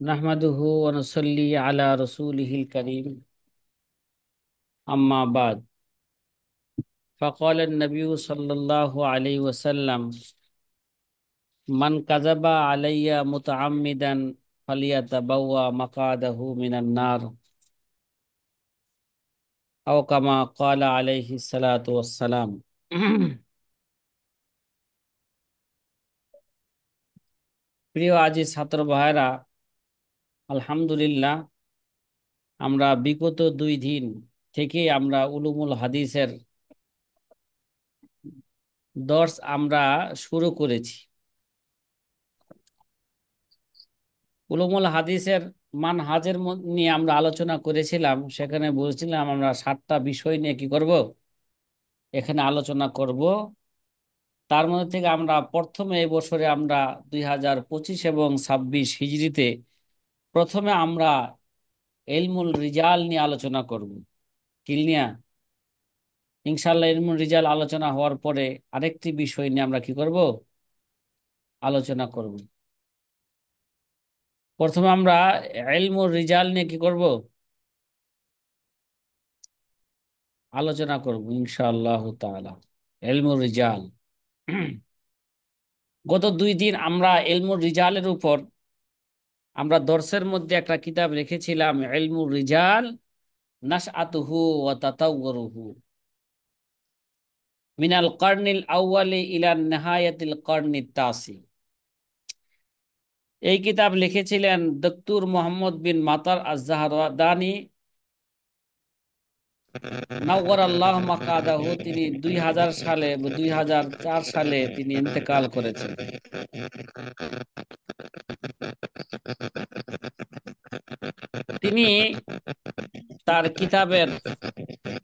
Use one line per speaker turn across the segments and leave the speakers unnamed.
নাহমাদুহু ওয়া নুসাল্লি আলা রাসূলিহিল কারীম আম্মা বাদ ফাকালা an-nabiyyu সাল্লাল্লাহু আলাইহি ওয়াসাল্লাম মান কাযাবা আলাইয়া মুতাআম্মিদান ফালিয়াতাবাওয়া মাকআদাহু মিনান নার আও কামা ক্বালা আলাইহি সালাতু ওয়াসসালাম। প্রিয় আজিজ ছাত্র ভাইরা, আলহামদুলিল্লাহ আমরা বিগত 2 দিন থেকে আমরা উলুমুল হাদিসের দর্স আমরা শুরু করেছি। উলুমুল হাদিসের মানহাজের নিয়ে আমরা আলোচনা করেছিলাম। সেখানে বলছিলাম আমরা 7টা বিষয় নিয়ে কি করব, এখানে আলোচনা করব। তার মধ্যে থেকে আমরা প্রথমে এই বছরে আমরা 2025 এবং 26 হিজরিতে প্রথমে আমরা ইলমুল রিজাল নিয়ে আলোচনা করব। কি নিয়ে? ইনশাআল্লাহ ইলমুল রিজাল আলোচনা হওয়ার পরে আরেকটি বিষয় নিয়ে আমরা কি করব, আলোচনা করব। প্রথমে আমরা ইলমুল রিজাল নিয়ে কি করব, আলোচনা করব ইনশাআল্লাহ তাআলা। ইলমুল রিজাল। গত 2 দিন আমরা ইলমুল রিজালের উপর আমরা দর্সের মধ্যে একটা কিতাব রেখেছিলাম, ইলমুল রিজাল নাশআতুহু ওয়া তাতাওয়ুরুহু মিনাল কারনিল আউয়ালি ইলা নিহায়াতিল কারনিত তাসি। এই কিতাব লিখেছিলেন দক্তুর মোহাম্মদ বিন মাতার আজ-জাহরাদানি নাওয়ারাল্লাহু মাকাদাহু। তিনি 2000 সালে 2004 সালে তিনি ইন্তেকাল করেছেন। তিনি তার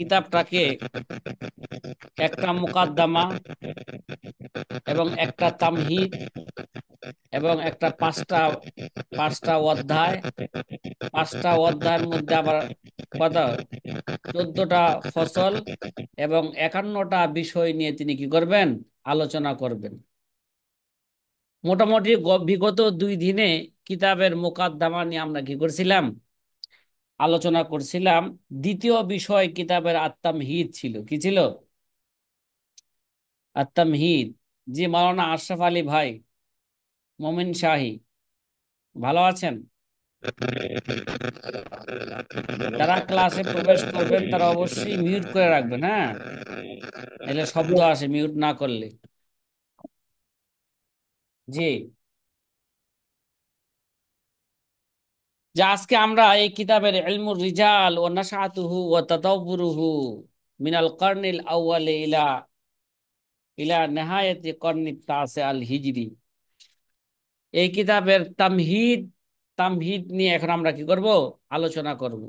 কিতাবটাকে একটা মুকাদ্দামা এবং একটা তামহিদ এবং একটা পাঁচটা অধ্যায়, 5টা অধ্যায়ের মধ্যে আবার কত 14টা ফসল এবং 51টা বিষয় নিয়ে তিনি কি করবেন, আলোচনা করবেন। মোটামুটি বিগত 2 দিনে কিতাবের মুকাদ্দামা নিয়ে আমরা কি করছিলাম, আলোচনা করছিলাম। দ্বিতীয় বিষয় কিতাবের আত-তামহিদ ছিল। কি ছিল? আত-তামহিদ। জি, মাওলানা আশরাফ আলী ভাই মমিন শাহী ভালো আছেন? যারা ক্লাসে প্রবেশ করবেন তারা অবশ্যই মিউট করে রাখবেন, হ্যাঁ, এলে শব্দ আসে মিউট না করলে। জি, যে আজকে আমরা এই কিতাবের ইলমুর রিজাল ও নাশআতুহু ওয়া তাতাওবুরুহু মিনাল কারনিল আউয়ালি ইলা ইলা নিহায়াতি কারনিত তাসি আল হিজরি, এই কিতাবের তামহিদ নিয়ে এখন আমরা কি করব, আলোচনা করব।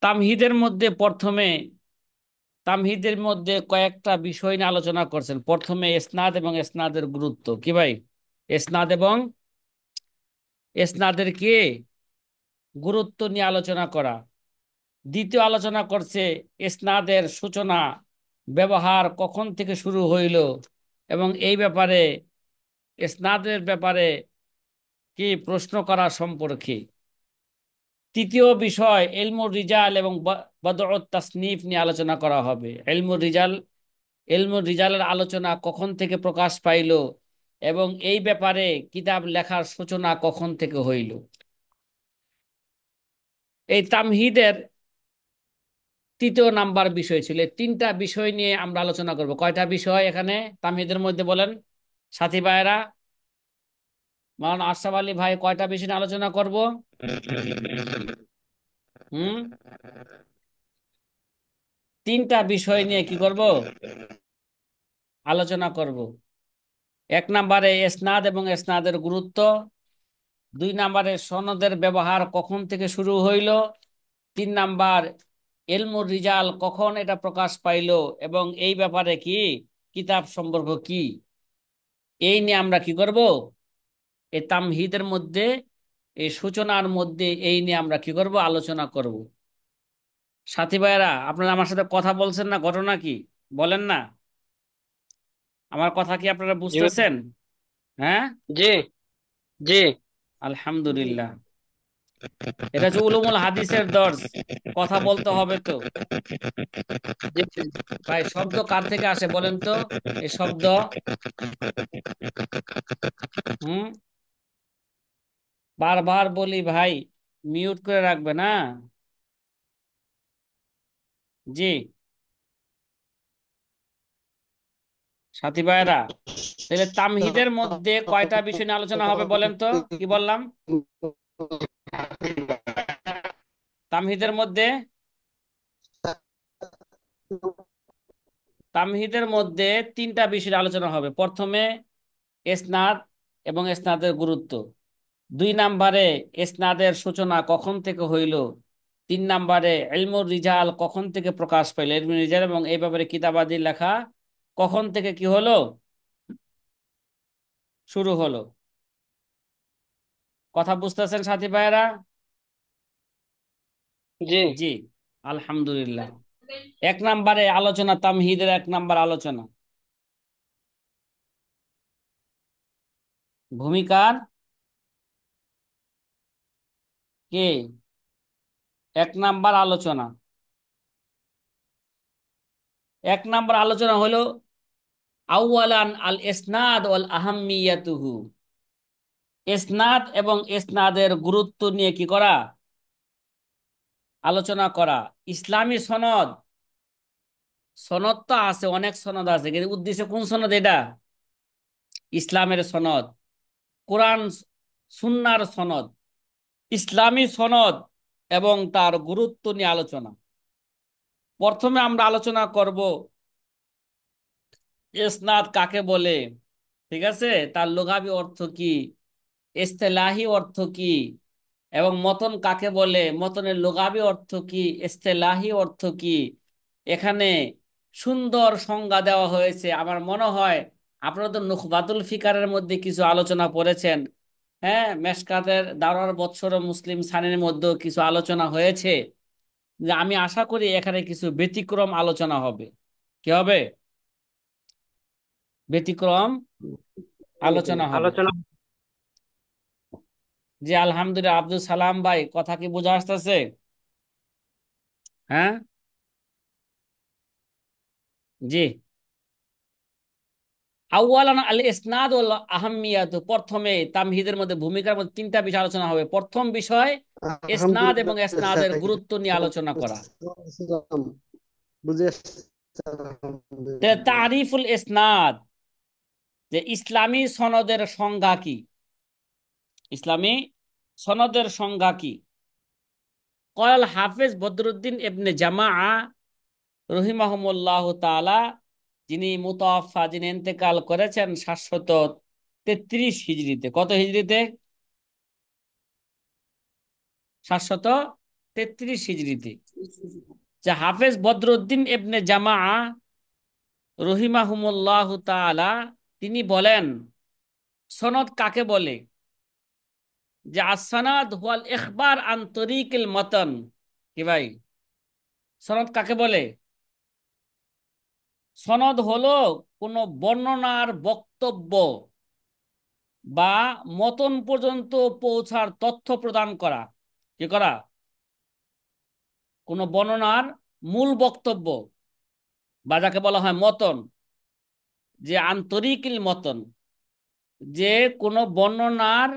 তামহিদের মধ্যে প্রথমে তামহিদের মধ্যে কয়েকটা বিষয় নিয়ে আলোচনা করছেন। প্রথমে ইসনাদ এবং ইসনাদের গুরুত্ব। কি ভাই? ইসনাদ এবং ইসনাদের কি গুরুত্ব নিয়ে আলোচনা করা। দ্বিতীয় আলোচনা করছে ইসনাদের সূচনা, ব্যবহার কখন থেকে শুরু হইল এবং এই ব্যাপারে ইসনাদের ব্যাপারে কি প্রশ্ন করা সম্পর্কে। তৃতীয় বিষয় ইলমুর রিজাল এবং বদউত তাসনিফ নিয়ে আলোচনা করা হবে। ইলমুর রিজালের আলোচনা কখন থেকে প্রকাশ পাইল এবং এই ব্যাপারে কিতাব লেখার সূচনা কখন থেকে হইল। এই তামহিদের তৃতীয় নাম্বার বিষয় ছিল। 3টা বিষয় নিয়ে আমরা আলোচনা করব। কয়টা বিষয় এখানে তামহিদের মধ্যে বলেন সাথী ভাইয়েরা? মাওলানা আশরাফ আলী ভাই, কয়টা বিষয় নিয়ে আলোচনা করব? হুম, 3টা বিষয় নিয়ে কি করব, আলোচনা করব। 1 নম্বরে ইসনাদ এবং ইসনাদের গুরুত্ব। 2 নম্বরে সনদের ব্যবহার কখন থেকে শুরু হইল। 3 নাম্বার ইলমুর রিজাল কখন এটা প্রকাশ পাইল এবং এই ব্যাপারে কি কিতাব সম্পর্ক কি, এই নিয়ে আমরা কি করব, এই তামহিদের মধ্যে, এই সূচনার মধ্যে এই নিয়ে আমরা কি করব, আলোচনা করব। সাথী ভাইয়েরা, আপনারা আমার সাথে কথা বলছেন না? ঘটনা কি বলেন না? আমার কথা কি আপনারা
জি
বুঝতেছেন? হ্যাঁ,
জি জি
আলহামদুলিল্লাহ। এটা হচ্ছে উলুমুল হাদিসের দর্স, কথা বলতে হবে তো।
জি জি।
ভাই, শব্দ কার থেকে আসে বলেন তো? এই শব্দ। হুম, বারবার বলি ভাই, মিউট করে রাখবে না। জি, সাথী ভাইয়েরা, তাহলে তামহিদের মধ্যে কয়টা বিষয় নিয়ে আলোচনা হবে বলেন তো? কি বললাম? তামহিদের মধ্যে, তামহিদের মধ্যে তিনটা বিষয় নিয়ে আলোচনা হবে। প্রথমে ইসনাদ এবং ইসনাদের গুরুত্ব। 2 নম্বরে ইসনাদের সূচনা কখন থেকে হইল। 3 নম্বরে ইলমুর রিজাল কখন থেকে প্রকাশ পাইল, ইলমুর রিজাল এবং এই ব্যাপারে কিতাবাদি লেখা কখন থেকে কি হলো, শুরু হলো। কথা বুঝতেছেন সাথী ভাইয়েরা?
জি
জি, আলহামদুলিল্লাহ। 1 নম্বরে আলোচনা, তামহিদের 1 নম্বর আলোচনা, ভূমিকার কে, 1 নম্বর আলোচনা। 1 নম্বর আলোচনা হলো আউয়ালান আল ইসনাদ ওয়াল আহাম্মিয়াতুহু। ইসনাদ এবং ইসনাদের গুরুত্ব নিয়ে কি করা, আলোচনা করা। ইসলামী সনদ, সনদ তো আছে, অনেক সনদ আছে, কিন্তু উদ্দেশ্য কোন সনদ এটা? ইসলামের সনদ, কোরআন সুন্নাহর সনদ, ইসলামী সনদ এবং তার গুরুত্ব নিয়ে আলোচনা। প্রথমে আমরা আলোচনা করব ইসনাদ কাকে বলে, ঠিক আছে, তার লুগাবি অর্থ কি, ইস্তেলাহি অর্থ কি, এবং মতন কাকে বলে, মতনের লুগাবি অর্থ কি, ইস্তেলাহি অর্থ কি। এখানে সুন্দর সংজ্ঞা দেওয়া হয়েছে। আমার মনে হয় আপনারা তো নুখবাতুল ফিকারের মধ্যে কিছু আলোচনা পড়েছেন। হ্যাঁ, মেশকাতের দাওরার বৎসর মুসলিম সানের মধ্যেও কিছু আলোচনা হয়েছে। যে আমি আশা করি এখানে কিছু ব্যতিক্রম আলোচনা হবে। কি হবে? ব্যতিক্রম
জি জি।
আলোচনা হবে।
আলোচনা।
জি, আলহামদুলিল্লাহ। আব্দুল সালাম ভাই, কথা কি বোঝা আসতেছে? হ্যাঁ, জি। আউয়ালান আল ইসনাদ ওয়াল আহাম্মিয়াত, প্রথমে তামহিদের মধ্যে ভূমিকার মধ্যে 3টা বিষয় আলোচনা হবে। প্রথম বিষয় ইসনাদ এবং
আলহামদুলিল্লাহ।
ইসনাদের গুরুত্ব নিয়ে আলোচনা করা।
বুঝে আসছে, আলহামদুলিল্লাহ।
তারিফুল ইসনাদ, যে ইসলামী সনদের সংজ্ঞা কি, ইসলামী সনদের সংজ্ঞা কি। কয়াল হাফেজ বদরুদ্দিন ইবনে জামাআ রহিমাহুমুল্লাহ তাআলা, যিনি মুতাওয়াফা, যিনি ইন্তেকাল করেছেন 733 হিজরিতে। কত হিজরিতে? 733 হিজরিতে। যে হাফেজ বদরুদ্দিন ইবনে জামাআ রহিমাহুমুল্লাহ তাআলা, তিনি বলেন সনদ কাকে বলে। যে আসসানাদ হুয়াল ইখবার আন তরিকিল মতন। কি ভাই, সনদ কাকে বলে? সনদ হলো কোন বর্ণনার বক্তব্য বা মতন পর্যন্ত পৌঁছার তথ্য প্রদান করা। কি করা? কোন বর্ণনার মূল বক্তব্য, বা যাকে বলা হয় মতন, যে আন্তরিকিল মতন, যে কোন বর্ণনার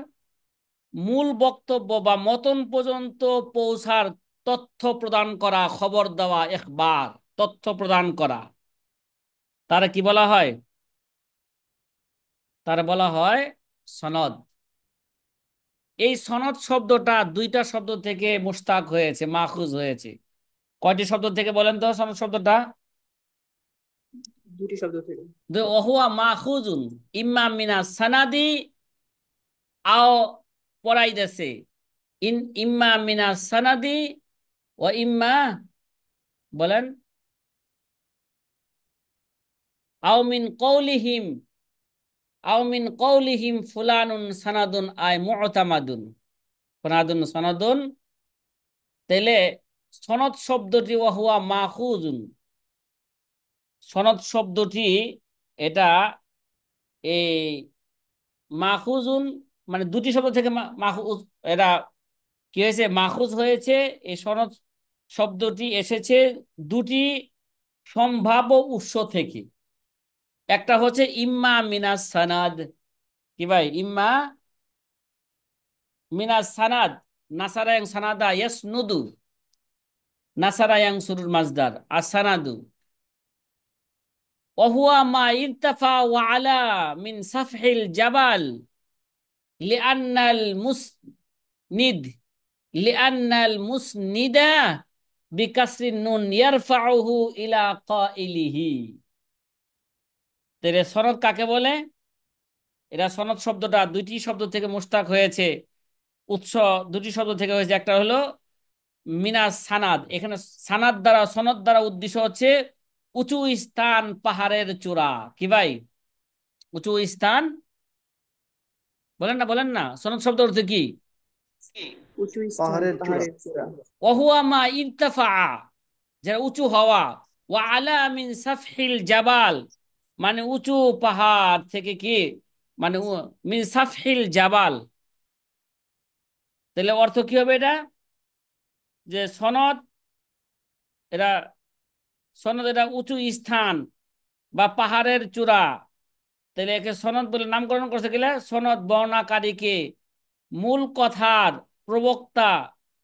মূল বক্তব্য বা মতন পর্যন্ত পৌঁছার তথ্য প্রদান করা, খবর দেওয়া, ইখবার, তথ্য প্রদান করা, তারা কি বলা হয়? তারা বলা হয় সনদ। এই সনদ শব্দটা 2টা শব্দ থেকে মুশতাক হয়েছে, মাখুজ হয়েছে। কয়টি শব্দ থেকে বলেন তো সনদ শব্দটা?
দুটি শব্দ থেকে।
ওহুয়া মাখুজুন ইম্মা মিনা সানাদি আও, পড়াইতেছে, ইম্মা মিনা সানাদি ও ইম্মা, বলেন, আও মিন কওলিহিম, আও মিন কওলিহিম ফুলানুন সানাদুন আয় মুতামাদুন। সনাদুন সনাদুন, তাইলে সনদ শব্দটি ওয়াহুয়া মাখুজুন, সনদ শব্দটি এটা এই মাখুজুন মানে দুটি শব্দ থেকে মাখুজ, এরা কি হয়েছে, মাখুজ হয়েছে। এই সনদ শব্দটি এসেছে দুটি সম্ভাব্য উৎস থেকে। একটা হচ্ছে ইম্মা মিনাস সানাদ, কি ভাই, ইম্মা মিনাস সানাদ, নাসারা ইয়াং সানাদা ইয়াসনুদু, নাসারা ইয়াং সুরুল মাজদার আসানাদু, ওহুয়া মা ইরতাফা ওয়া আলা মিন সাফহিল জাবাল লিআন্নাল মুসনিদ লিআন্নাল মুসনিদা বিকাসরিন নুন ইয়ারফাউহু ইলা কাইলিহি। তাহলে সনদ কাকে বলে? এরা সনদ শব্দটা দুইটি শব্দ থেকে মুশতাক হয়েছে, উৎস দুটি শব্দ থেকে হয়েছে। একটা হলো মিনাস সানাদ, এখানে সানাদ দ্বারা সনদ দ্বারা উদ্দেশ্য হচ্ছে উঁচু স্থান, পাহাড়ের চূড়া। কি ভাই, উঁচু স্থান, বলেন না বলেন না, সনদ শব্দ অর্থ কি?
উঁচু স্থান,
পাহাড়ের চূড়া।
পাহাড়ের চূড়া।
ওহুয়া মা ইরতাফা, যারা উঁচু হওয়া, ওয়া আলা মিন সাফহিল জাবাল, মানে উঁচু পাহাড় থেকে, কি মানে মিন সাফহিল জাবাল। তাহলে অর্থ কি হবে এটা, যে সনদ, এরা সনদ এটা উঁচু স্থান বা পাহাড়ের চূড়া। তাহলে একে সনদ বলে নামকরণ করছে গেলে সনদ বর্ণাকারীকে মূল কথার প্রবক্তা,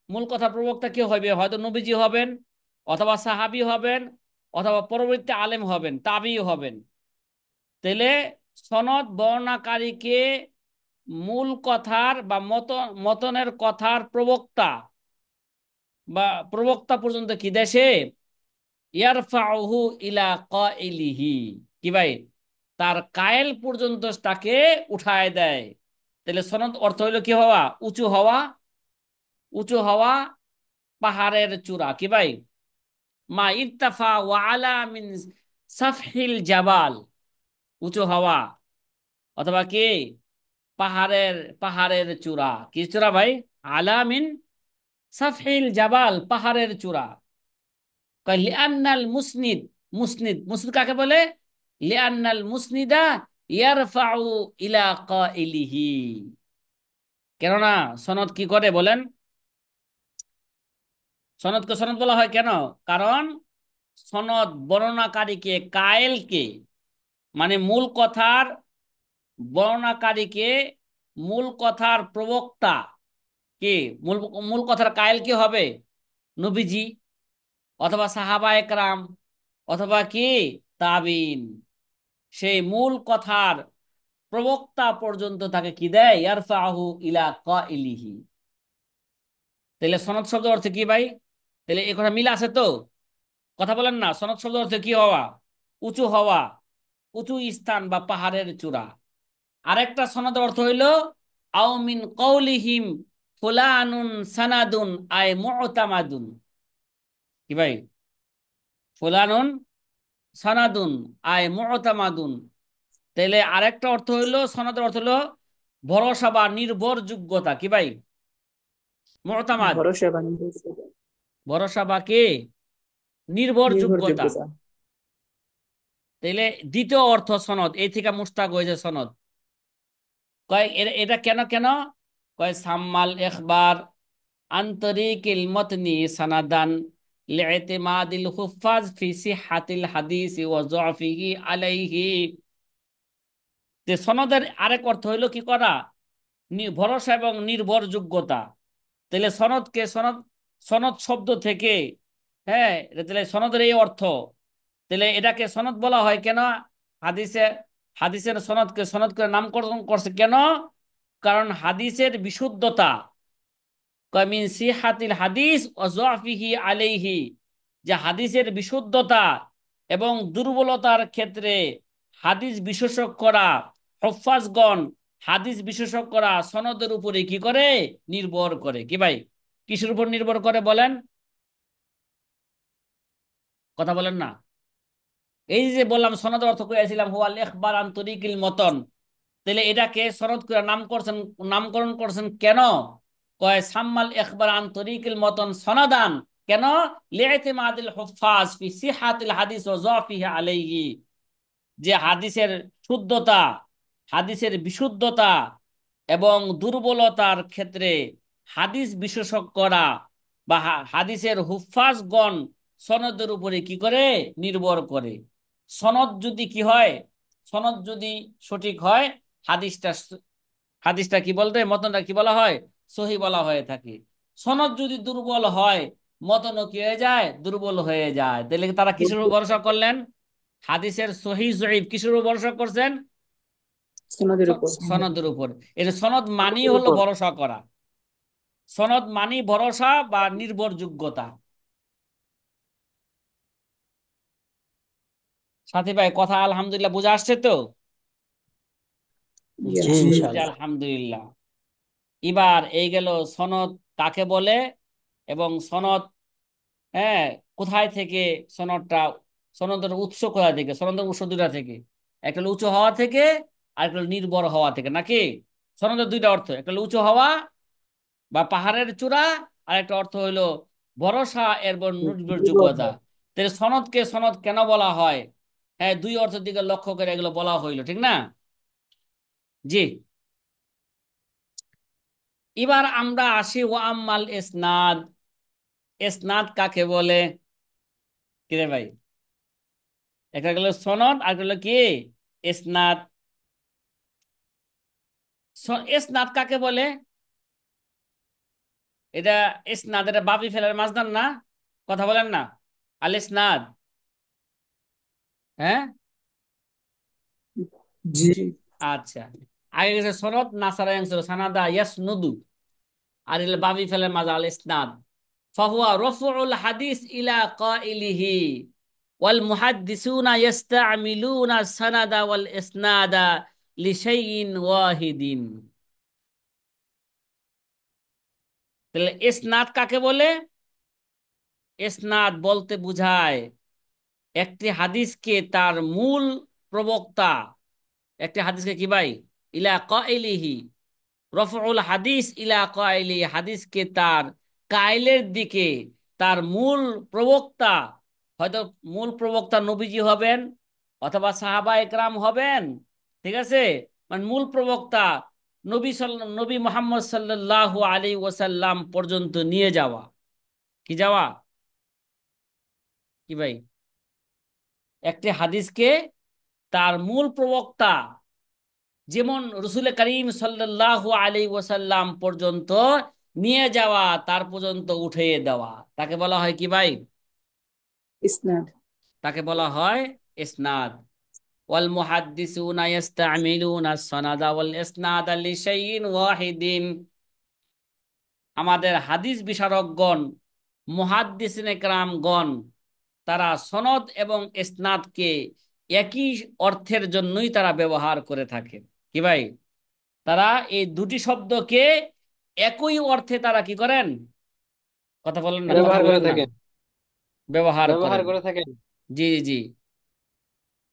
মূল কথা প্রবক্তা কি হবে, হয়তো নবীজি হবেন, অথবা সাহাবী হবেন, অথবা পরবর্তী আলেম হবেন, তাবী হবেন। তাহলে সনদ বর্ণাকারীকে মূল কথার বা মতনের কথার প্রবক্তা বা প্রবক্তা পর্যন্ত কি দেশে ইয়ারফাউহু ইলা কাইলিহি, কি ভাই, তার কায়েল পর্যন্ত তাকে উঠায় দেয়। তাহলে সনদ অর্থ হইলো কি হওয়া, উঁচু হওয়া, উঁচু হওয়া, পাহাড়ের চূড়া। কি ভাই, মা ইরতাফা ওয়া আলা মিন সাফহিল জাবাল, উঁচু হওয়া, অথবা কি পাহাড়ের, পাহাড়ের চূড়া। কি চূড়া ভাই, আলা মিন সাফহিল জাবাল, পাহাড়ের চূড়া। কয় লিআন্নাল মুসনিদ, মুসনিদ, মুসনিদ কাকে বলে? লিআন্নাল মুসনিদা ইয়ারফাউ ইলা কাইলিহি। কেননা সনদ কি করে বলেন, সনদকে সনদ বলা হয় কেন? কারণ সনদ বর্ণনাকারীকে, কায়েলকে, মানে মূল কথার বর্ণনাকারীকে, মূল কথার প্রবক্তা, কি মূল মূল কথার কায়েল কি হবে, নবীজি, অথবা সাহাবা একরাম, অথবা কি তাবিন, সেই মূল কথার প্রবক্তা পর্যন্ত তাকে কি দেয়, ইয়ারফাহু ইলা কাইলিহি। তাহলে সনদ শব্দ অর্থ কি ভাই? তাহলে এই কথা মিল আছে তো? কথা বলেন না, সনদ শব্দ অর্থ কি হওয়া, উঁচু হওয়া, উঁচু স্থান বা পাহাড়ের চূড়া। আরেকটা সনদ অর্থ হইল আও মিন কওলিহিম ফুলানুন সানাদুন আই মুতামাদুন। কি ভাই, ফুলানুন সানাদুন আই মুতামাদুন। তাহলে আরেকটা অর্থ হইল, সনদের অর্থ হইল ভরসা বা নির্ভরযোগ্যতা। কি ভাই, মুতামাদ,
ভরসা বা নির্ভরযোগ্যতা।
ভরসা বা কে, নির্ভরযোগ্যতা।
নির্ভরযোগ্যতা।
তাইলে দ্বিতীয় অর্থ সনদ, এই থেকে মুস্তাক হয়েছে সনদ। কয় এটা কেন কেন, কয় সাম্মাল ইখবার আন্তরিকিল মতনি সানাদান লিইতিমাদিল হুফাজ ফি সিহাতিল হাদিস ওয়া যুফিহি আলাইহি। তে সনদের আরেক অর্থ হইল কি করা, ভরসা এবং নির্ভরযোগ্যতা। তাহলে সনদকে সনদ, সনদ শব্দ থেকে, হ্যাঁ, তাহলে সনদের এই অর্থ। তাহলে এটাকে সনদ বলা হয় কেন? হাদিসে, হাদিসের সনদকে সনদ করে নামকরণ করছে কেন? কারণ হাদিসের বিশুদ্ধতা, মিন সিহাতিল হাদিস ওয়া যুফিহি আলাইহি, যে হাদিসের বিশুদ্ধতা এবং দুর্বলতার ক্ষেত্রে হাদিস বিশেষজ্ঞরা, হুফাজগণ, হাদিস বিশেষজ্ঞরা সনদের উপরে কি করে, নির্ভর করে। কি ভাই, কিসের উপর নির্ভর করে বলেন, কথা বলেন না। এই যে বললাম সনদের অর্থ করেছিলাম হুয়াল ইখবার আন তরিকিল মতন, তাহলে এটাকে সনদ করে নাম করছেন, নামকরণ করছেন কেন? কয় সাম্মাল ইখবার আন তরিকিল মতন সনাদান, কেন? লিইতিমাদিল হুফাজ ফি সিহাতিল হাদিস ওয়া যুফিহি আলাইহি, যে হাদিসের শুদ্ধতা হাদিসের বিশুদ্ধতা এবং দুর্বলতার ক্ষেত্রে হাদিস বিশেষজ্ঞরা বা হাদিসের হুফাজগণ সনদের উপরে কি করে নির্ভর করে। সনদ যদি কি হয়, সনদ যদি সঠিক হয়, হাদিসটা হাদিসটা কি বলতে মতনটা কি বলা হয়, সহি বলা হয়ে থাকে। সনদ যদি দুর্বল হয়, মতনও কি হয়ে যায়, দুর্বল হয়ে যায়। তাহলে তারা কিসের উপর ভরসা করলেন? হাদিসের সহি জয়ীফ কিসের উপর ভরসা করছেন?
সনদের উপর।
সনদের উপর। এই যে সনদ মানি
সনদের
হলো
উপর।
ভরসা করা, সনদ মানি ভরসা বা নির্ভরযোগ্যতা। সাথী ভাই কথা আলহামদুলিল্লাহ বুঝে আসছে তো?
জি
জি
আলহামদুলিল্লাহ।
ইনশাআল্লাহ।
আলহামদুলিল্লাহ। এবার এই গেল সনদ কাকে বলে এবং সনদ, হ্যাঁ, কোথায় থেকে সনদটা, সনদের উৎস কোথা থেকে, সনদের উৎস দুটা থেকে, একটা হলো উঁচু হওয়া থেকে আর একটা হলো নির্ভর হওয়া থেকে, নাকি? সনদের দুইটা অর্থ, একটা হলো উঁচু হওয়া বা পাহাড়ের চূড়া, আর একটা অর্থ হইলো ভরসা এবং নির্ভরযোগ্যতা। তাহলে সনদকে সনদ কেন বলা হয়? হ্যাঁ, দুই অর্থের দিকে লক্ষ্য করে এগুলো বলা হইলো, ঠিক না? জি। এবার আমরা আসি ওয়াম্মাল ইসনাদ। ইসনাদ কাকে বলে? কিরে ভাই, একটা গেল সনদ আর গেল কি ইসনাদ। ইসনাদ কাকে বলে? এটা ইসনাদ, এটা বাপি ফেলার মাঝদান না? কথা বলেন না, আল ইসনাদ। হ্যাঁ,
জি।
আচ্ছা। আগে গেছে সনদ, নাসারা ছিল সানাদা ইয়াসনুদু, আর ইল বাপি ফেলার মাঝ আল ইসনাদ। ফাহুয়া রফুল হাদিস ইলা কাইলিহি ওয়াল মুহাদ্দিসুনা ইস্তামিলুনা সানাদা ওয়াল ইসনাদা লিশাইইন ওয়াহিদিন। তাহলে ইসনাদ কাকে বলে? ইসনাদ বলতে বুঝায় একটি হাদিসকে তার মূল প্রবক্তা, একটি হাদিসকে কি ভাই, ইলা কাইলিহি, রফউল হাদিস ইলা কাইলি, হাদিসকে তার কাইলের দিকে, তার মূল প্রবক্তা, হয়তো মূল প্রবক্তা নবীজি হবেন অথবা সাহাবা একরাম হবেন, ঠিক আছে, মানে মূল প্রবক্তা নবী মোহাম্মদ সাল্লাল্লাহু আলাইহি ওয়াসাল্লাম পর্যন্ত নিয়ে যাওয়া। কি যাওয়া, কি ভাই? একটি হাদিসকে তার মূল প্রবক্তা, যেমন রসুল করিম সাল্লাল্লাহু আলাইহি ওয়াসাল্লাম পর্যন্ত নিয়ে যাওয়া, তার পর্যন্ত উঠিয়ে দেওয়া, তাকে বলা হয় কি ভাই?
ইসনাদ।
তাকে বলা হয় ইসনাদ। ওয়াল মুহাদ্দিসুনা ইস্তামিলুনা সনাদা ওয়াল ইসনাদা লিশাইইন ওয়াহিদিন। আমাদের হাদিস বিশারদগণ, মুহাদ্দিসিনে কেরামগণ, তারা সনদ এবং ইসনাদকে একই অর্থের জন্যই তারা ব্যবহার করে থাকে। কি ভাই? তারা এই দুটি শব্দকে একই অর্থে তারা কি করেন? কথা বলেন না, কথা
ব্যবহার করে
বলেন না,
থাকেন।
ব্যবহার
ব্যবহার
করেন।
করে থাকেন।
জি জি।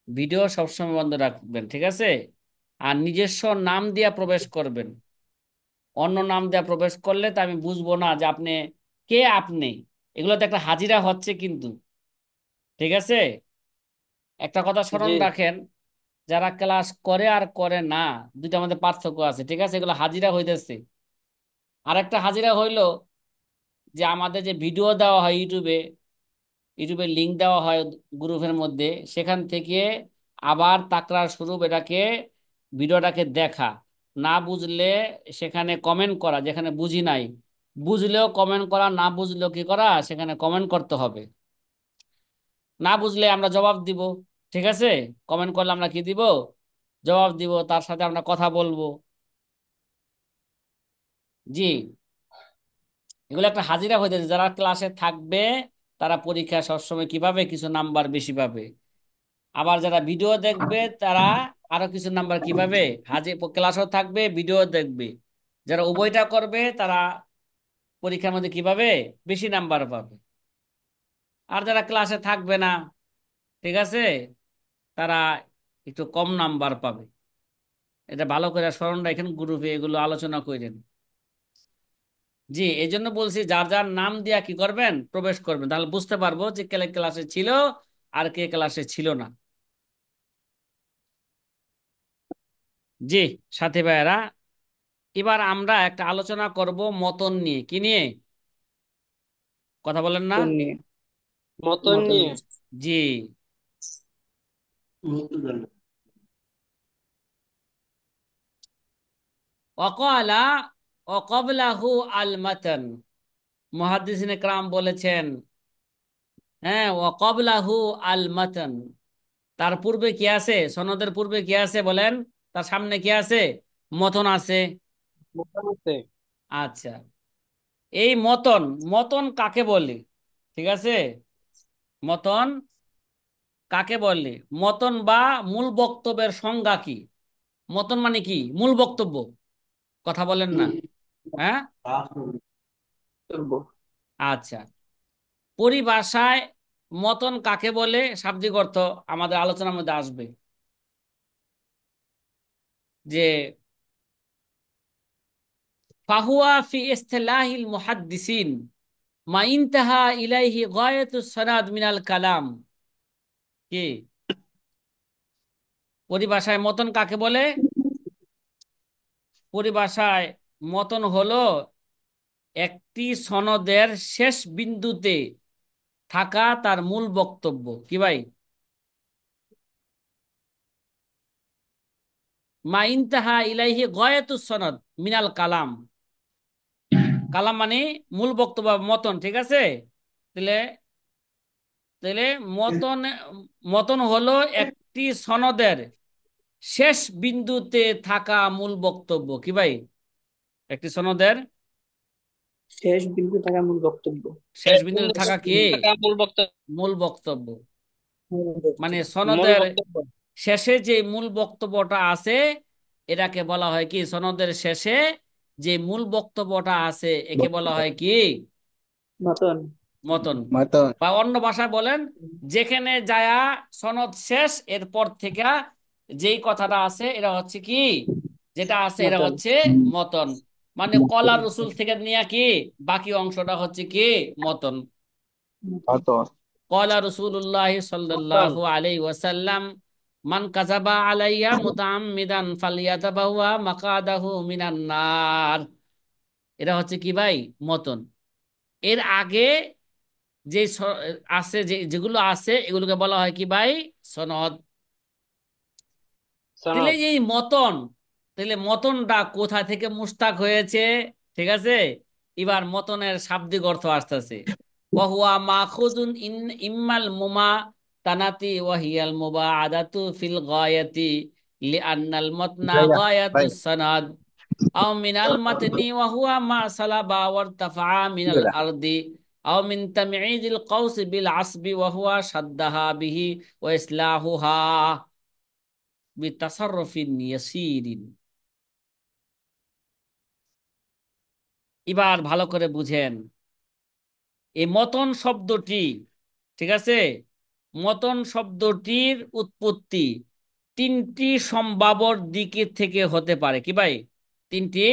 ভিডিও সবসময় বন্ধ রাখবেন, ঠিক আছে? আর নিজস্ব নাম দিয়া প্রবেশ করবেন। অন্য নাম দিয়া প্রবেশ করলে তো আমি বুঝবো না যে আপনি কে, আপনি। এগুলোতে একটা হাজিরা হচ্ছে কিন্তু, ঠিক আছে? একটা কথা স্মরণ
জি
রাখেন, যারা ক্লাস করে আর করে না, দুইটার মধ্যে পার্থক্য আছে, ঠিক আছে? এগুলো হাজিরা হইতেছে। আর একটা হাজিরা হইলো যে আমাদের যে ভিডিও দেওয়া হয় ইউটিউবে, ইউটিউবে লিংক দেওয়া হয় গ্রুপের মধ্যে, সেখান থেকে আবার তাকরার স্বরূপ এটাকে, ভিডিওটাকে দেখা, না বুঝলে সেখানে কমেন্ট করা, যেখানে বুঝি নাই, বুঝলেও কমেন্ট করা, না বুঝলেও কি করা, সেখানে কমেন্ট করতে হবে। না বুঝলে আমরা জবাব দিব, ঠিক আছে? কমেন্ট করলে আমরা কি দিব, জবাব দিব, তার সাথে আমরা কথা বলবো। জি। এগুলো একটা হাজিরা হইতেছে, যারা ক্লাসে থাকবে তারা পরীক্ষা সবসময় কি পাবে, কিছু নাম্বার বেশি পাবে। আবার যারা ভিডিও দেখবে তারা আরো কিছু নাম্বার কি পাবে, হাজির ক্লাসও থাকবে ভিডিও দেখবে। যারা উভয়টা করবে তারা পরীক্ষার মধ্যে কি পাবে, বেশি নাম্বার পাবে। আর যারা ক্লাসে থাকবে না, ঠিক আছে, তারা একটু কম নাম্বার পাবে। এটা ভালো করে স্মরণ রাখেন, গ্রুপে এগুলো আলোচনা করেন। জি, এই জন্য বলছি যার যার নাম দিয়া কি করবেন, প্রবেশ করবেন, তাহলে বুঝতে পারবো যে কে ক্লাসে ছিল আর কে ক্লাসে ছিল না। জি, সাথী ভাইয়েরা, এবার আমরা একটা আলোচনা করব মতন নিয়ে। কি নিয়ে? কথা বলেন না?
মতন নিয়ে।
মতন
মতন
নিয়ে।
নিয়ে।
জি। ওয়াকালা ওয়াকাবলাহু আল মাতন। মুহাদ্দিসিনে کرام বলেছেন, হ্যাঁ, ওয়াকাবলাহু আল মাতন, তার পূর্বে কি আছে? সনদের পূর্বে কি আছে বলেন? তার সামনে কি আছে? মতন আছে।
মতন আছে।
আচ্ছা, এই মতন, মতন কাকে বলে? ঠিক আছে, মতন কাকে বলে? মতন বা মূল বক্তব্যের সংজ্ঞা কি? মতন মানে কি? মূল বক্তব্য। কথা বলেন না? হ্যাঁ,
করবো।
আচ্ছা। পরিভাষায় মতন কাকে বলে, শাব্দিক অর্থ আমাদের আলোচনার মধ্যে আসবে। যে ফাহুয়া ফি ইসতিলাহিল মুহাদ্দিসিন মা ইনতাহা ইলাইহি গায়াতুস সানাদ মিনাল কালাম। কি পরিভাষায় মতন কাকে বলে? পরিভাষায় মতন হলো একটি সনদের শেষ বিন্দুতে থাকা তার মূল বক্তব্য। কি ভাই? মা ইনতাহা ইলাইহি গায়াতুস সনদ মিনাল কালাম। কালাম মানে মূল বক্তব্য, মতন। ঠিক আছে, তাহলে তাহলে মতন, মতন হলো একটি সনদের শেষ বিন্দুতে থাকা মূল বক্তব্য। কি ভাই? একটি সনদের
শেষ বিন্দু থাকা মূল বক্তব্য।
শেষ বিন্দুতে থাকা কি?
থাকা মূল বক্তব্য।
মূল বক্তব্য।
মূল
মানে
বক্তব্য।
মূল
সনদের
বক্তব্য।
শেষে যে মূল বক্তব্যটা আছে, এটাকে বলা হয় কি? সনদের শেষে যে মূল বক্তব্যটা আছে, একে বলা হয় কি?
মতন।
মতন।
মতন।
বা অন্য ভাষায় বলেন, যেখানে যায়া সনদ শেষ, এরপর থেকে যেই কথাটা আছে এটা হচ্ছে কি? যেটা আছে এটা
মতন।
হচ্ছে মতন। মানে কলা রসুল থেকে নিয়ে কি বাকি অংশটা হচ্ছে কি? মতন।
মতন।
কলা রসুল্লাহ
মতন।
সাল্লাল্লাহু আলাইহি ওয়াসাল্লাম, মান কাযাবা আলাইয়া মুতাআম্মিদান ফালিয়াতাবাওয়া মাকাদাহু মিনান নার। এটা হচ্ছে কি ভাই? মতন। এর আগে যে আছে, যে যেগুলো আছে, এগুলোকে বলা হয় কি ভাই? সনদ। তাহলে
সনদ।
এই মতন, তাহলে মতনটা কোথা থেকে মুস্তাক হয়েছে? ঠিক আছে, এবার মতনের শাব্দিক অর্থ আসতেছে। ওয়াহুয়া মাখুযুন ইন ইম্মাল মুমা তানাতি ওয়াহিয়াল মুবাআদাতু ফিল গায়াতি লিআন্নাল মাতনা গায়াতুস সানাদ আও মিনাল মাতনি ওয়াহুয়া মা সালাবা ওয়ারতাফা মিনাল আরদি আও মিন তামঈদিল কাউস বিল আসবি ওয়াহুয়া শাদ্দাহা বিহি ওয়া ইসলাহুহা বিতাসাররুফিন ইয়াসিরিন। এবার ভালো করে বুঝেন এই মতন শব্দটি। ঠিক আছে, মতন শব্দটির উৎপত্তি তিনটি সম্ভাব্য দিক থেকে হতে পারে। কি ভাই? তিনটি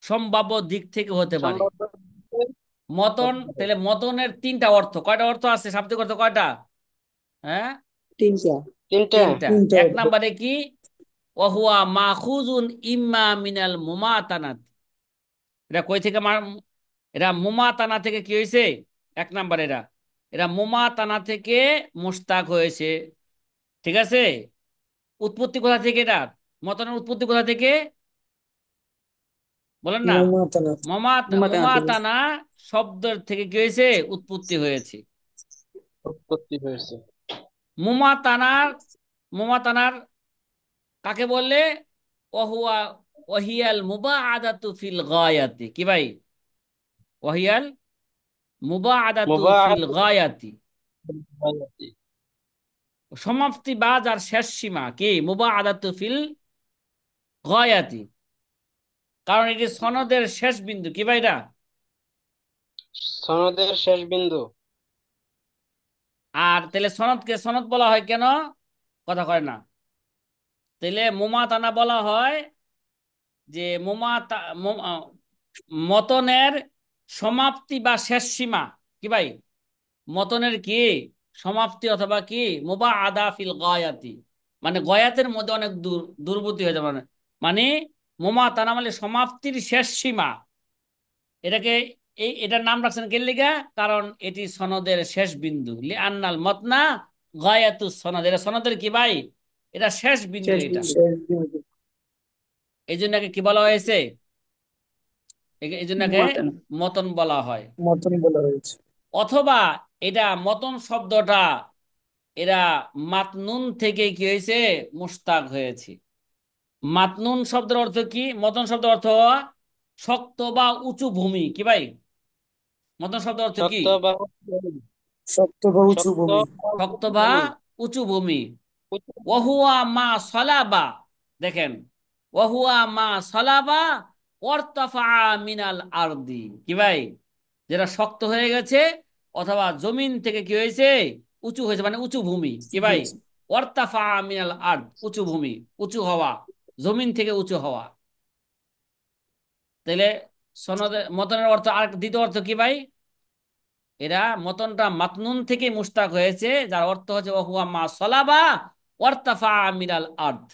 সম্ভাব্য দিক থেকে হতে পারে
সম্ভব।
মতন। তাহলে মতনের তিনটা অর্থ, কয়টা অর্থ আছে? শাব্দিক অর্থ কয়টা? হ্যাঁ,
তিনটা।
তিনটা।
তিনটা।
তিনটা
এক
অর্থ।
নম্বরে কি? ওয়াহুয়া মাখুজুন ইম্মা মিনাল মুমাতানাত। এটা কই থেকে এরা মুমাতানা থেকে কি হয়েছে? এক নাম্বার, এরা এরা মুমাতানা থেকে মুস্তাক হয়েছে। ঠিক আছে, উৎপত্তি কোথা থেকে এটা? মতনের উৎপত্তি কোথা থেকে বলেন না?
মুমাতানাত। মুমাতানাত থেকে।
মুমাতানা শব্দের থেকে কি হয়েছে? উৎপত্তি হয়েছে।
উৎপত্তি হয়েছে।
মুমাতানার, মুমাতানার কাকে বললে? ওহুয়া ওহিয়াল মুবাআদাতু ফিল গায়াতি। কি ভাই? ওহিয়াল মুবাআদাতু ফিল
মুবাআদ।
গায়াতি, সমাপ্তি বা যার শেষ সীমা। কি? মুবাআদাতু ফিল গায়াতি, কারণ এটি সনদের শেষ বিন্দু। কি ভাই? এটা
সনদের শেষ বিন্দু।
আর তাহলে সনদকে সনদ বলা হয় কেন? কথা কয় না। তাহলে মুমাতানা বলা হয় যে মতনের সমাপ্তি বা শেষ সীমা। কি ভাই? মতনের কি সমাপ্তি অথবা কি মুবাআদা ফিল গায়াতি, মানে গয়াতের মধ্যে অনেক দূর, দূরবর্তী হয়ে যাবে। মানে মানে মোমাতানা মানে সমাপ্তির শেষ সীমা। এটাকে এটার নাম রাখছেন কে লিগা? কারণ এটি সনদের শেষ বিন্দু। লিআন্নাল মতনা গায়াতুস সনদ, এটা সনদের কি ভাই? এটা শেষ বিন্দু।
শেষ
এটা
বিন্দু।
এই জন্য একে কি বলা হয়েছে? এই জন্য একে
মতন।
মতন বলা হয়।
মতন বলা হয়েছে।
অথবা এটা মতন শব্দটা এরা মাতনুন থেকে কি হয়েছে? মুস্তাক হয়েছে। মাতনুন শব্দের অর্থ কি? মতন শব্দের অর্থ শক্ত বা উঁচু ভূমি। কি ভাই? মতন শব্দের অর্থ কি?
শক্ত বা
শক্ত বা উঁচু
শক্ত
ভূমি।
বা
শক্ত
উঁচু
বা
ভূমি।
উঁচু ভূমি।
উঁচু ভূমি।
ওহুয়া মা সলাবা, দেখেন, ওহুয়া মা সলাবা ওয়ারতাফা মিনাল আরদি। কি ভাই? যেটা শক্ত হয়ে গেছে অথবা জমিন থেকে কি হয়েছে? উঁচু হয়েছে, মানে উঁচু ভূমি। কি ভাই? ওয়ারতাফা মিনাল আরদ, উঁচু ভূমি, উঁচু হওয়া, জমিন থেকে উঁচু হওয়া। তাহলে সনদের মতনের অর্থ আর দ্বিতীয় অর্থ কি ভাই? এরা মতনটা মাতনুন থেকে মুস্তাক হয়েছে, যার অর্থ হচ্ছে ওহুয়া মা সলাবা ওয়ারতাফা মিনাল আরদ।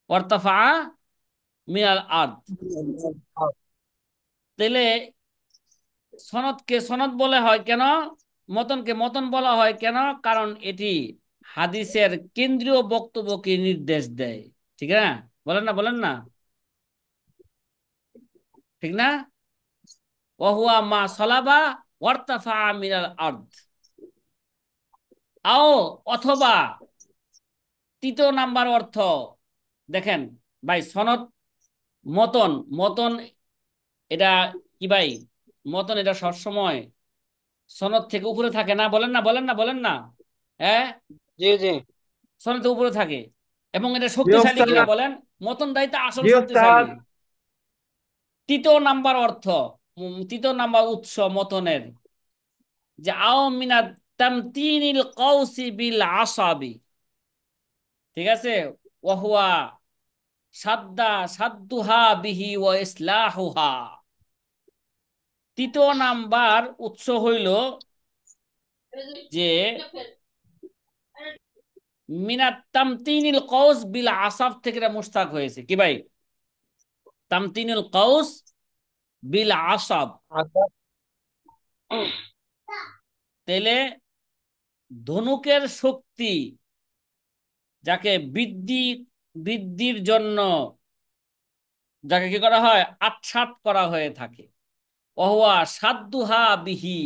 ওয়ারতাফা মিনাল আরদ। তাহলে সনদকে সনদ বলা হয় কেন? মতনকে মতন বলা হয় কেন? কারণ এটি হাদিসের কেন্দ্রীয় বক্তব্যকে নির্দেশ দেয়। ঠিক না? বলেন না, বলেন না, ঠিক না? ওহুয়া মা সলাবা ওয়ারতাফা মিনাল আরদ। আও অথবা তৃতীয় নাম্বার অর্থ, দেখেন ভাই, সনদ মতন মতন এটা কি ভাই? মতন এটা সবসময় সনদ থেকে উপরে থাকে না। বলেন না, বলেন না, বলেন না। হ্যাঁ,
জি জি।
সনদ থেকে উপরে থাকে। এবং এটা
জি
শক্তিশালী
ওস্তাদ।
কিনা বলেন? মতনটাই তো আসল
জি
শক্তিশালী।
ওস্তাদ।
তৃতীয় নাম্বার অর্থ, তৃতীয় নাম্বার উৎস মতনের, যে আও মিনাত তামতিনিল কৌসি বিল আসাবি। ঠিক আছে? ওয়াহুয়া সাদ্দা সাদ্দুহা বিহি ওয়া ইসলাহুহা। তৃতীয় নাম্বার উৎস হইল যে মিনাত তামতিনিল কৌস বিল আসাব থেকে এটা মুস্তাক হয়েছে। কি ভাই? তামতিনুল কৌস বিল আসাব।
আচ্ছা।
তেলে ধনুকের শক্তি যাকে বৃদ্ধির জন্য যাকে কি করা হয়? আচ্ছাদ করা হয়ে থাকে। ওহুয়া সাদ্দুহা বিহি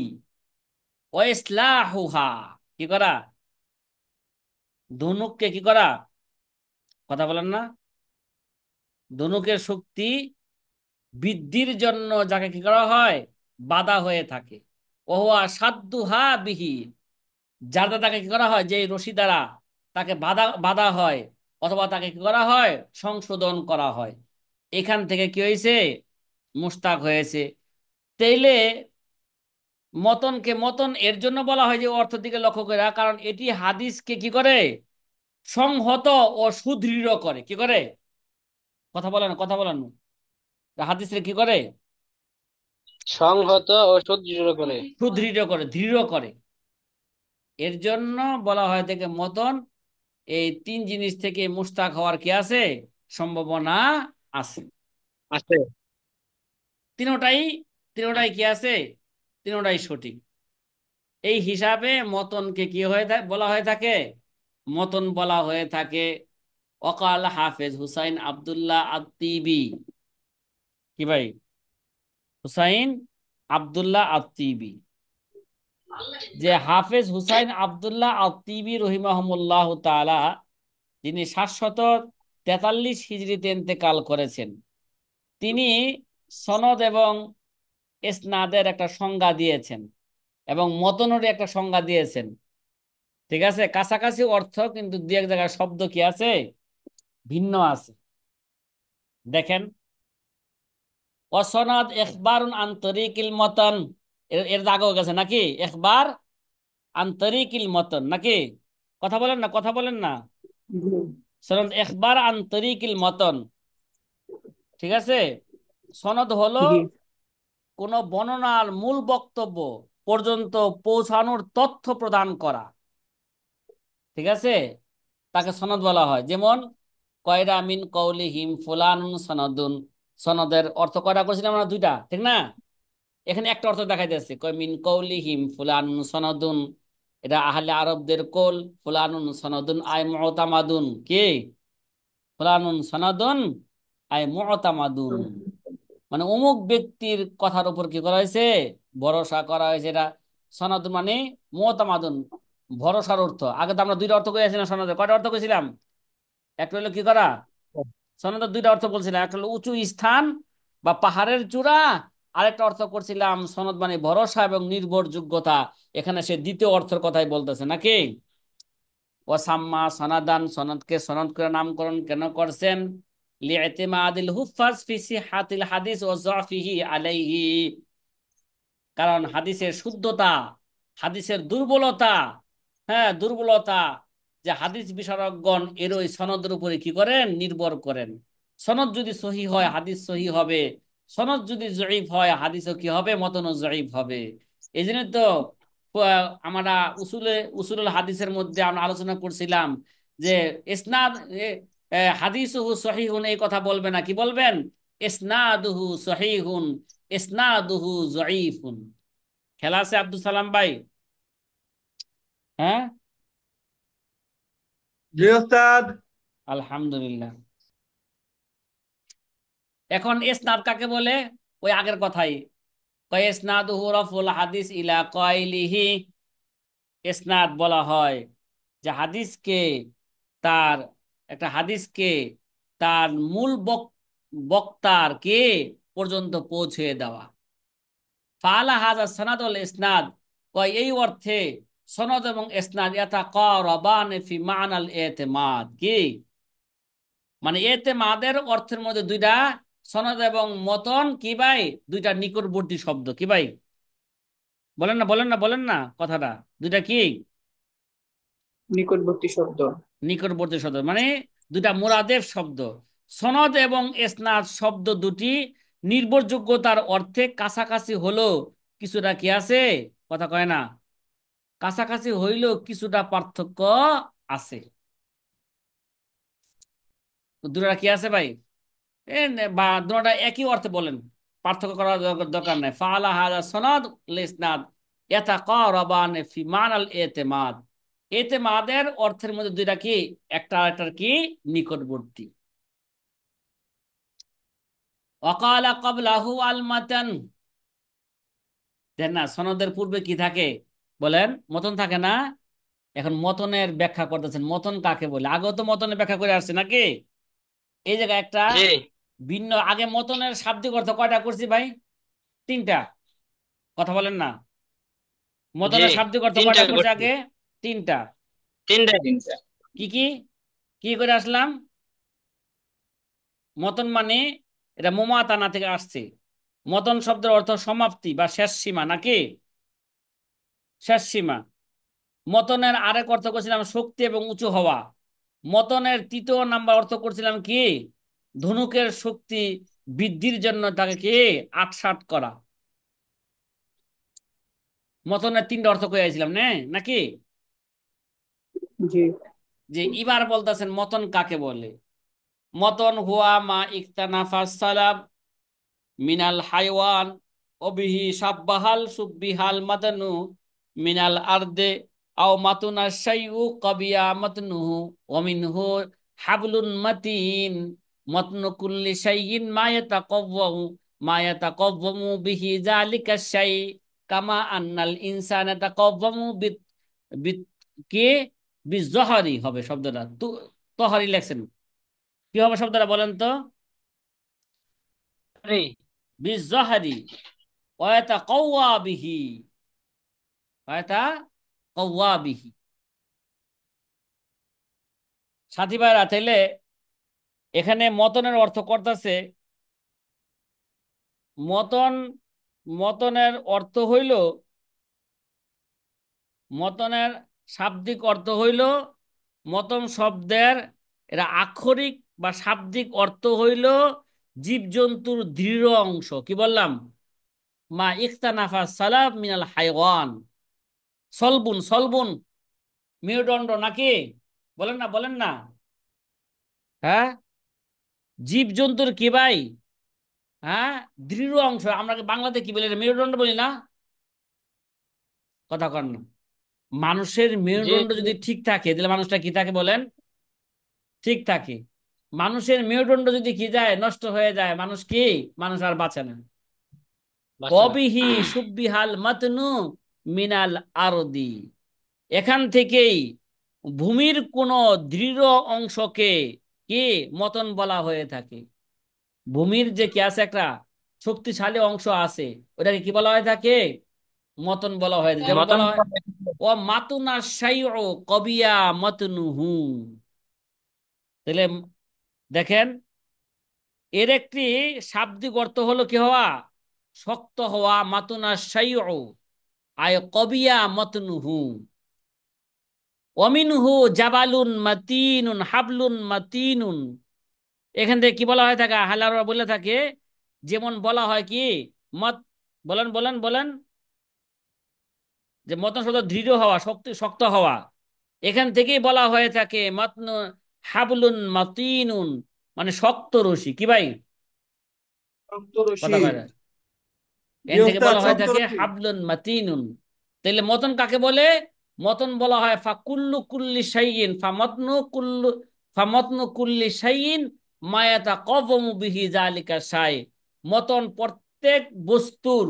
ওয়াইসলাহুহা। কি করা? ধনুককে কি করা? কথা বলেন না। ধনুকের শক্তি বৃদ্ধির জন্য যাকে কি করা হয়? বাধা হয়ে থাকে। ওহুয়া সাদ্দুহা বিহি, যার দ্বারা তাকে কি করা হয়? যে রশি দ্বারা তাকে বাধা বাধা হয় অথবা তাকে কি করা হয়? সংশোধন করা হয়। এখান থেকে কি হয়েছে? মুস্তাক হয়েছে। তাইলে মতনকে মতন এর জন্য বলা হয় যে অর্থের দিকে লক্ষ্য করে, কারণ এটি হাদিসকে কি করে? সংহত ও সুদৃঢ় করে। কি করে? কথা বলেন, কথা বলেন। হাদিসের কি করে?
সংহত ও সুদৃঢ় করে।
সুদৃঢ় করে, দৃঢ় করে। এর জন্য বলা হয় থেকে মতন এই তিন জিনিস থেকে মুস্তাক হওয়ার কি আছে? সম্ভাবনা আছে।
আছে।
তিনোটাই, তিনোটাই কি আছে? তিনোটাই সঠিক। এই হিসাবে মতনকে কি বলা হয়ে থাকে? মতন বলা হয়ে থাকে। অকাল হাফেজ হুসাইন আব্দুল্লাহ আত্তিবি। কি ভাই? হুসাইন আব্দুল্লাহ আত্তিবি, যে হাফেজ হুসাইন আব্দুল্লাহ আত্তিবি রহিমাহুল্লাহ তাআলা, যিনি 743 হিজরিতে ইন্তেকাল করেছেন, তিনি সনদ এবং ইসনাদের একটা সংজ্ঞা দিয়েছেন এবং মতনেরই একটা সংজ্ঞা দিয়েছেন। ঠিক আছে? কাছাকাছি অর্থ, কিন্তু দু এক জায়গায় শব্দ কি আছে? ভিন্ন আছে। দেখেন, অসনদ ইখবারুন আন তরিকিল মতন, এর আগেও গেছে নাকি? ইখবার আন তরিকিল মতন নাকি? কথা বলেন না, কথা বলেন না। সনদ ইখবার আন তরিকিল মতন। ঠিক আছে? সনদ হলো
জি।
কোন বর্ণনার মূল বক্তব্য পর্যন্ত পৌঁছানোর তথ্য প্রদান করা। ঠিক আছে? তাকে সনদ বলা হয়। যেমন কয়রা মিন কওলিহিম ফুলানুন সনদুন, সনদের অর্থ কয়টা করেছিলাম আমরা? দুইটা, ঠিক না? এখানে একটা অর্থ দেখাই যাচ্ছে, কয় মিন কওলিহিম ফুলানুন সনদুন, এটা আহলে আরবদের কোল। ফুলানুন সনদুন আই মুতামাদুন, কি? ফুলানুন সনদুন আই মুতামাদুন, মানে অমুক ব্যক্তির কথার উপর কি করা হয়েছে? ভরসা করা হয়েছে। এটা সনদ মানে মুতামাদুন, ভরসার অর্থ। আগে তো আমরা দুইটা অর্থ করেছিলাম সনদের। কয়টা অর্থ করেছিলাম? একটা হলো কি করা, সনদের দুইটা অর্থ বলছিলাম, একটা হলো উঁচু স্থান বা পাহাড়ের চূড়া, আরেকটা অর্থ করছিলাম সনদ মানে ভরসা এবং নির্ভরযোগ্যতা। এখানে সে দ্বিতীয় অর্থের কথাই বলতেছে নাকি? ওয়াসাম্মা সনাদান, সনদকে সনদ করে নামকরণ কেন করছেন? লিইতিমাদিল হুফাজ ফি সিহাতিল হাদিস ওয়া যাফিহি আলাইহি, কারণ হাদিসের শুদ্ধতা, হাদিসের দুর্বলতা, হ্যাঁ দুর্বলতা, যে হাদিস বিশারদগণ এর ওই সনদের উপরে কি করেন? নির্ভর করেন। সনদ যদি সহি হয় হাদিস সহি হবে, সনদ যদি জয়ীফ হয় হাদিসও কি হবে? মতনও জয়ীফ হবে। এই জন্য তো আমরা উসুলুল হাদিসের মধ্যে আমরা আলোচনা করছিলাম যে ইসনাদ হাদিসুহু সহিহুন এই কথা বলবে না, কি বলবেন? ইসনাদুহু সহিহুন, ইসনাদুহু জয়ীফুন। খেলা আছে আব্দুল সালাম ভাই? হ্যাঁ,
জি ওস্তাদ।
আলহামদুলিল্লাহ। এখন ইসনাদ কাকে বলে? ওই আগের কথাই, কয় ইসনাদুহু রাফুল হাদিস ইলা কাইলিহি। ইসনাদ বলা হয় যে হাদিসকে, তার একটা হাদিসকে তার মূল বক্তার কে পর্যন্ত পৌঁছে দেওয়া। ফালা হাজা সনাদ ওয়াল ইসনাদ, কয় এই অর্থে সনদ এবং ইসনাদ ইয়াতাকারাবান ফি মা'নাল ইতিমাদ, কি মানে এতেমাদের অর্থের মধ্যে দুইটা, সনদ এবং মতন কি ভাই? দুইটা নিকটবর্তী শব্দ, কি ভাই? বলেন না, বলেন না, বলেন না কথাটা। দুইটা কি?
নিকটবর্তী শব্দ।
নিকটবর্তী শব্দ মানে দুইটা মুরাদেফ শব্দ। সনদ এবং ইসনাদ শব্দ দুটি নির্ভরযোগ্যতার অর্থে কাছাকাছি হলো, কিছুটা কি আছে? কথা কয় না, কাছাকাছি হইলেও কিছুটা পার্থক্য আছে। তো দুটা কি আছে ভাই? বা দুটা একই অর্থে বলেন, পার্থক্য করার দরকার নাই। ফালা হাযা সনদ লিসনাদ ইয়াতাকারাবান ফি মানাল ইতিমাদ, ইতিমাদের অর্থের মধ্যে দুইটা কি? একটা আরেকটার কি? নিকটবর্তী। ওয়াকালা ক্বাবলাহু আল মাতান, দেন না সনদের পূর্বে কি থাকে? বলেন, মতন থাকে না? এখন মতনের ব্যাখ্যা করতেছেন, মতন কাকে বলে? আগেও তো মতনের ব্যাখ্যা করে আসছে নাকি? এই জায়গায় একটা
জি
ভিন্ন, আগে মতনের শাব্দিক অর্থ কয়টা করছি ভাই? তিনটা। কথা বলেন না।
জি
মতনের শাব্দিক অর্থ
তিনটা
কয়টা করছে
করছি।
আগে? তিনটা।
তিনটা।
কি কি? কি করে আসলাম? মতন মানে, এটা মোমাতানা থেকে আসছে। মতন শব্দের অর্থ সমাপ্তি বা শেষ সীমা, নাকি? শেষ সীমা। মতনের আরেক অর্থ করছিলাম শক্তি এবং উঁচু হওয়া। মতনের তৃতীয় নাম্বার অর্থ করছিলাম কি? ধনুকের শক্তি বৃদ্ধির জন্য তাকে কি? আটসাট করা। মতনের তিনটা অর্থ কইয়াছিলাম না নাকি?
জি।
যে এবার বলতেছেন মতন কাকে বলে। মতন হুয়া মা ইখতানাফাস সালাব মিনাল হাইওয়ান অবিহি সাব্বাহাল সুব্বিহাল মাতানু মিনাল আরদে আও মাতুনা শাইউ কবিয়া মাতনুহু ওমিনহু হাবলুন মাতিন মাতনু কুল্লি শাইইন মা ইয়াতাকাওয়ামু বিহি যালিকা শাই কামা আন্নাল ইনসানা তাকাওয়ামু বিত বিত কে বিজহরি হবে শব্দটা। তহরি লেখছেন, কি হবে শব্দটা বলেন তো?
আরে
বিজহরি ওয়াতাকাওয়া বিহি, ওয়াতাকাওয়া বিহি। সাথী ভাইরা, তাইলে এখানে মতনের অর্থ করতেছে, মতন, মতনের অর্থ হইল, মতনের শাব্দিক অর্থ হইল, মতন শব্দের এরা আক্ষরিক বা শাব্দিক অর্থ হইল জীবজন্তুর দৃঢ় অংশ। কি বললাম? মা ইখতানাফা সালাব মিনাল হাইওয়ান। সলবুন, সলবুন মেরুদণ্ড নাকি? বলেন না, বলেন না। হ্যাঁ, জীব জন্তুর কি ভাই? হ্যাঁ, দৃঢ় অংশ। আমরা বাংলাতে কি বলি, এটা মেরুদণ্ড বলি না? কথা কন না। মানুষের
জি
মেরুদণ্ড
জি
যদি ঠিক থাকে তাহলে মানুষটা কি থাকে বলেন? ঠিক থাকে। মানুষের মেরুদণ্ড যদি কি যায়, নষ্ট হয়ে যায়, মানুষ কি? মানুষ আর বাঁচে না।
বাঁচে না।
কবিহি সুব্বিহাল মাতনু মিনাল আরদি। এখান থেকেই ভূমির কোন দৃঢ় অংশকে কি মতন বলা হয়ে থাকে। ভূমির যে কি আছে, একটা শক্তিশালী অংশ আছে, ওটাকে কি বলা হয়ে থাকে? মতন বলা হয়। যেমন
মতন
বলা হয় ও মাতুনা শাইউ কবিয়া মতনুহু। তাহলে দেখেন, এর একটি শাব্দিক অর্থ হলো কি হওয়া? শক্ত হওয়া। মাতুনা শাইউ আয় কবিয়া মতনুহু। অমিনহু জাবালুন মাতিনুন হাবলুন মাতিনুন। এখান থেকে কি বলা হয় থাকে, হালারা বলে থাকে, যেমন বলা হয় কি মত, বলেন বলেন বলেন, যে মতন শব্দ দৃঢ় হওয়া, শক্তি শক্ত হওয়া। এখান থেকেই বলা হয়ে থাকে মতন হাবলুন মাতিনুন, মানে শক্ত রশি। কি ভাই? কথা
সপ্তর্ষি।
কয় না?
জি
এখান থেকে
ওস্তাদ,
বলা হয়ে থাকে
সপ্তর্ষি।
হাবলুন মাতিনুন। তাহলে মতন কাকে বলে? মতন বলা হয় ফা কুল্লু কুল্লি শাইইন ফা মতনু কুল্লু, ফা মতনু কুল্লি শাইইন মায়াতা কবমু বিহি জালিকা শাই। মতন প্রত্যেক বস্তুর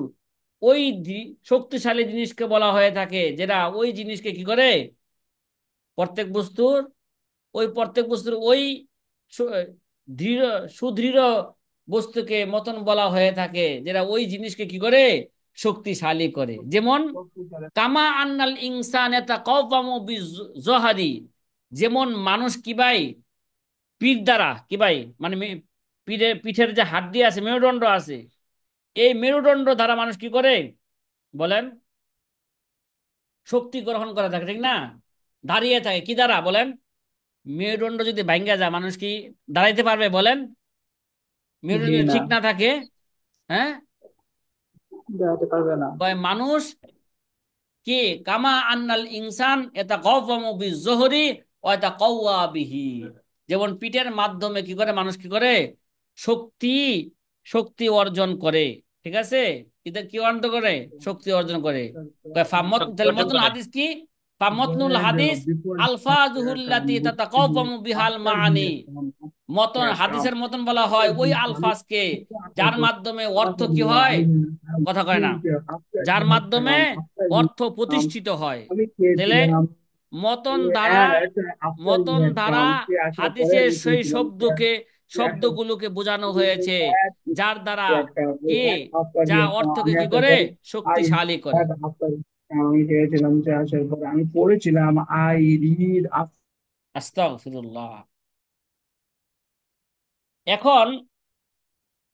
ওই শক্তিশালী জিনিসকে বলা হয়ে থাকে, যেটা ওই জিনিসকে কি করে? প্রত্যেক বস্তুর প্রত্যেক বস্তুর ওই সু- দৃঢ় সুদৃঢ় বস্তুকে মতন বলা হয়ে থাকে, যেটা ওই জিনিসকে কি করে? শক্তিশালী করে। যেমন কামা আন্নাল ইনসান এটা কওয়ামু জহারি। যেমন মানুষ কি ভাই, পিঠ দ্বারা কি ভাই, মানে পিঠের যে হাড্ডি আছে, মেরুদণ্ড আছে, এই মেরুদণ্ড দ্বারা মানুষ কি করে বলেন? শক্তি গ্রহণ করে থাকে, ঠিক না? দাঁড়িয়ে থাকে কি দ্বারা বলেন? মেরুদণ্ড যদি ভাঙ্গা যায়, মানুষ কি দাঁড়াইতে পারবে বলেন?
জি
মেরুদণ্ড যদি
না,
ঠিক না থাকে, হ্যাঁ,
দাঁড়াতে পারবে না।
কয় মানুষ কি কামা আন্নাল ইনসান এটা কওয়ামু বিজহরি ও এটা কওয়া বিহি। যেমন পিঠের মাধ্যমে কি করে মানুষ কি করে? শক্তি শক্তি অর্জন করে। ঠিক আছে? এটা কি অর্জন করে? শক্তি অর্জন করে। কয় ফামত,
শক্তি
তাহলে
অর্জন
মতন
করে।
হাদিস কি? ফামতনুল হাদিস আলফাজুহুল্লাতি তাতাকাওয়ামু বিহাল মাআনি। মতন হাদিসের মতন বলা হয় ওই আলফাজকে, যার মাধ্যমে অর্থ কি হয়? কথা কয় না? যার মাধ্যমে অর্থ প্রতিষ্ঠিত হয়।
আমি
তাহলে
খেয়েছিলাম।
মতন দ্বারা,
একটা আফটার
মতন দ্বারা
গ্রাউন্ডে আসার পরে
হাদিসের
আমি
সেই
খেয়েছিলাম
শব্দকে,
একটা
শব্দগুলোকে বোঝানো হয়েছে, যার দ্বারা
একটা
কি,
এক হাফটা
যা
দিয়ে
অর্থকে
আমি
কি
আসার
করে?
পরে আই
শক্তিশালী করে।
এক হাফটা আমি খেয়েছিলাম, যে আসার পরে আমি পড়েছিলাম আই রিড।
আস্তাগফিরুল্লাহ। এখন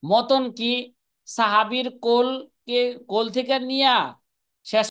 মতন কি সাহাবীর কোল কে, কোল থেকে নিয়া শেষ